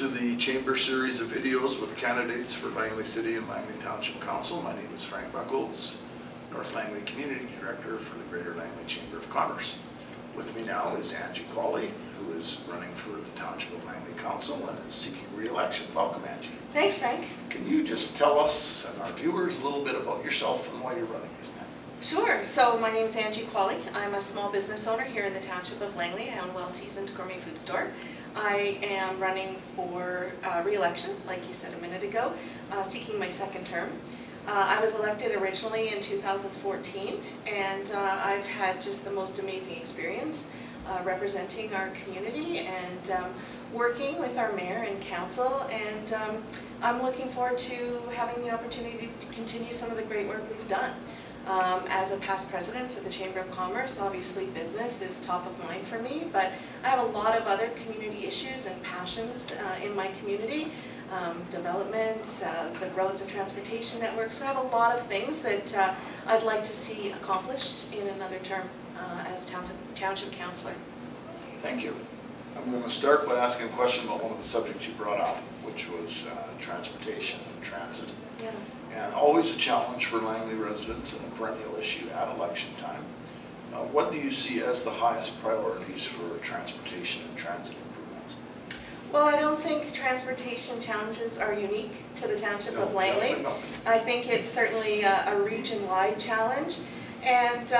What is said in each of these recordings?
to the Chamber series of videos with candidates for Langley City and Langley Township Council. My name is Frank Buckles, North Langley Community Director for the Greater Langley Chamber of Commerce. With me now is Angie Quaale, who is running for the Township of Langley Council and is seeking re-election. Welcome, Angie. Thanks, Frank. Can you just tell us and our viewers a little bit about yourself and why you're running this time? Sure. So my name is Angie Quaale. I'm a small business owner here in the Township of Langley. I own a well-seasoned gourmet food store. I am running for re-election, like you said a minute ago, seeking my second term. I was elected originally in 2014, and I've had just the most amazing experience representing our community and working with our mayor and council, and I'm looking forward to having the opportunity to continue some of the great work we've done. As a past president of the Chamber of Commerce, obviously business is top of mind for me, but I have a lot of other community issues and passions in my community. Development, the roads and transportation network, so I have a lot of things that I'd like to see accomplished in another term as Township Councillor. Thank you. I'm going to start by asking a question about one of the subjects you brought up, which was transportation and transit. Yeah. And always a challenge for Langley residents and a perennial issue at election time. What do you see as the highest priorities for transportation and transit improvements? Well, I don't think transportation challenges are unique to the Township of Langley. I think it's certainly a region-wide challenge. And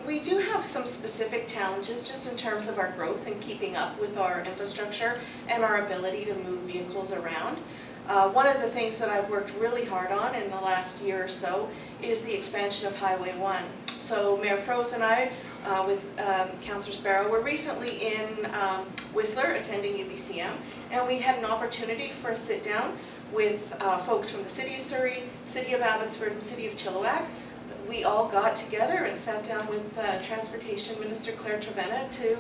we do have some specific challenges just in terms of our growth and keeping up with our infrastructure and our ability to move vehicles around. One of the things that I've worked really hard on in the last year or so is the expansion of Highway 1. So Mayor Froese and I, with Councillor Sparrow, were recently in Whistler attending UBCM, and we had an opportunity for a sit down with folks from the City of Surrey, City of Abbotsford, and City of Chilliwack. We all got together and sat down with Transportation Minister Claire Trevena to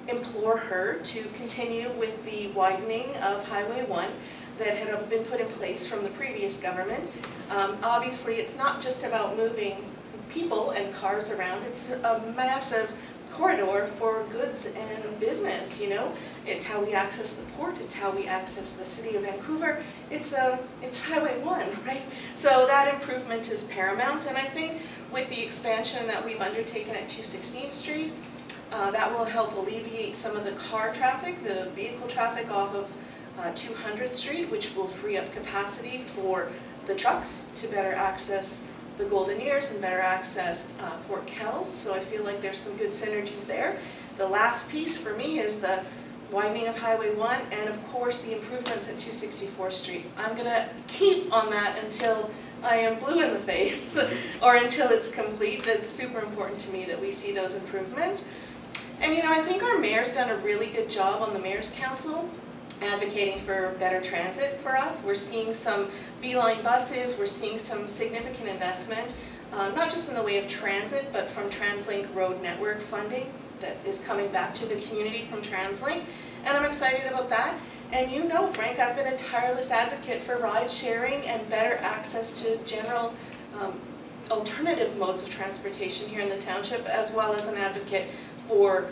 implore her to continue with the widening of Highway 1 that had been put in place from the previous government. Obviously, it's not just about moving people and cars around. It's a massive corridor for goods and business, you know. It's how we access the port, it's how we access the city of Vancouver. It's Highway 1, right? So that improvement is paramount, and I think with the expansion that we've undertaken at 216th Street, that will help alleviate some of the car traffic, the vehicle traffic off of 200th Street, which will free up capacity for the trucks to better access the Golden Ears and better access Port Kells. So I feel like there's some good synergies there. The last piece for me is the widening of Highway 1 and of course the improvements at 264th Street. I'm going to keep on that until I am blue in the face or until it's complete. That's super important to me that we see those improvements. And you know, I think our mayor's done a really good job on the Mayor's Council advocating for better transit for us. We're seeing some B-line buses, we're seeing some significant investment, not just in the way of transit, but from TransLink Road Network funding that is coming back to the community from TransLink, and I'm excited about that. And you know, Frank, I've been a tireless advocate for ride sharing and better access to general alternative modes of transportation here in the township, as well as an advocate for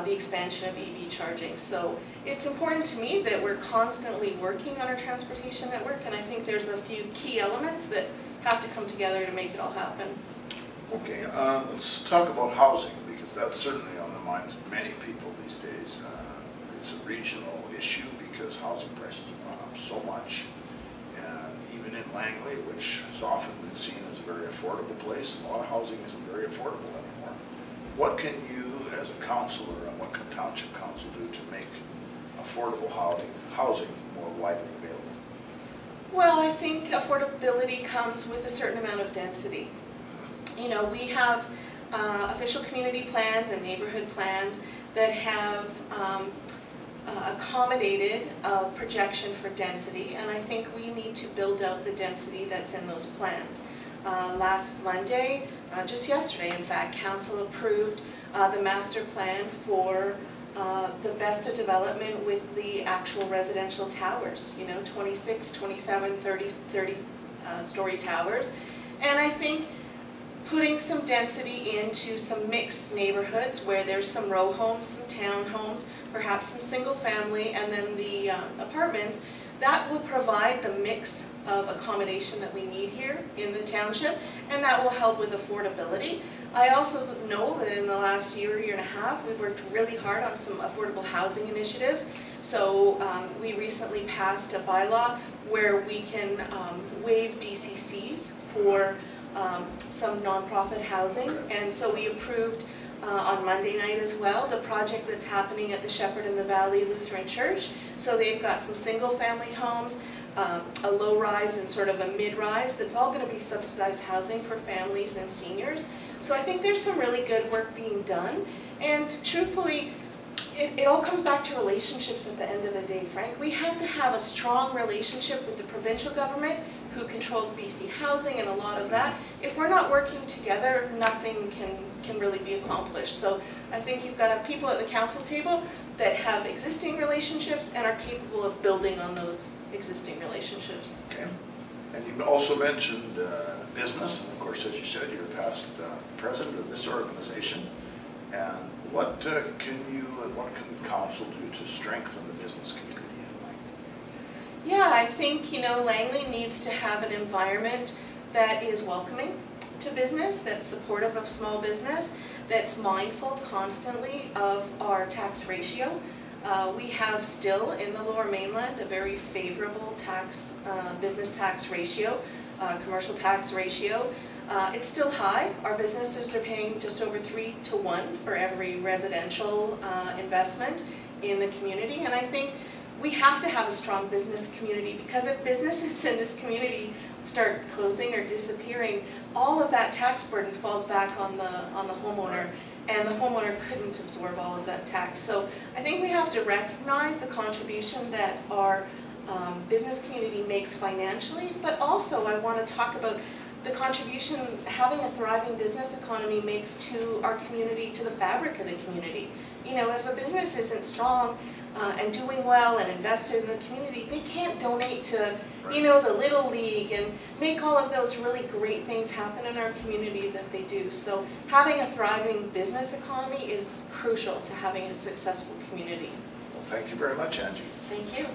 the expansion of EV charging. So it's important to me that we're constantly working on our transportation network, and I think there's a few key elements that have to come together to make it all happen. Okay, let's talk about housing, because that's certainly on the minds of many people these days. It's a regional issue because housing prices have gone up so much, and even in Langley, which has often been seen as a very affordable place, a lot of housing isn't very affordable anymore. What can you, as a councillor, and what can Township Council do to make affordable housing more widely available? Well, I think affordability comes with a certain amount of density. You know, we have official community plans and neighborhood plans that have accommodated a projection for density, and I think we need to build out the density that's in those plans. Last Monday, just yesterday in fact, Council approved the master plan for the Vesta development with the actual residential towers, you know, 26, 27, 30 story towers. And I think putting some density into some mixed neighborhoods where there's some row homes, some town homes, perhaps some single family, and then the apartments, that will provide the mix of accommodation that we need here in the township, and that will help with affordability. I also know that in the last year and a half, we've worked really hard on some affordable housing initiatives. So we recently passed a bylaw where we can waive DCCs for some nonprofit housing, and so we approved on Monday night as well the project that's happening at the Shepherd in the Valley Lutheran Church. So they've got some single-family homes, a low-rise and sort of a mid-rise that's all going to be subsidized housing for families and seniors. So I think there's some really good work being done, and truthfully, it all comes back to relationships at the end of the day, Frank. We have to have a strong relationship with the provincial government, who controls BC Housing and a lot of that. If we're not working together, nothing can really be accomplished. So I think you've got to have people at the council table that have existing relationships and are capable of building on those existing relationships. Okay. And you also mentioned business, and of course, as you said, you're past president of this organization. And what can you and what can council do to strengthen the business community in Langley? Yeah, I think, Langley needs to have an environment that is welcoming to business, that's supportive of small business, that's mindful constantly of our tax ratio. We have still in the Lower Mainland a very favorable business tax ratio, commercial tax ratio. It's still high. Our businesses are paying just over 3 to 1 for every residential investment in the community, and I think we have to have a strong business community, because if businesses in this community start closing or disappearing, all of that tax burden falls back on the homeowner, and the homeowner couldn't absorb all of that tax. So I think we have to recognize the contribution that our business community makes financially, but also I want to talk about the contribution having a thriving business economy makes to our community, to the fabric of the community. If a business isn't strong and doing well and invested in the community, they can't donate to, the Little League and make all of those really great things happen in our community that they do. So having a thriving business economy is crucial to having a successful community. Well, thank you very much, Angie. Thank you.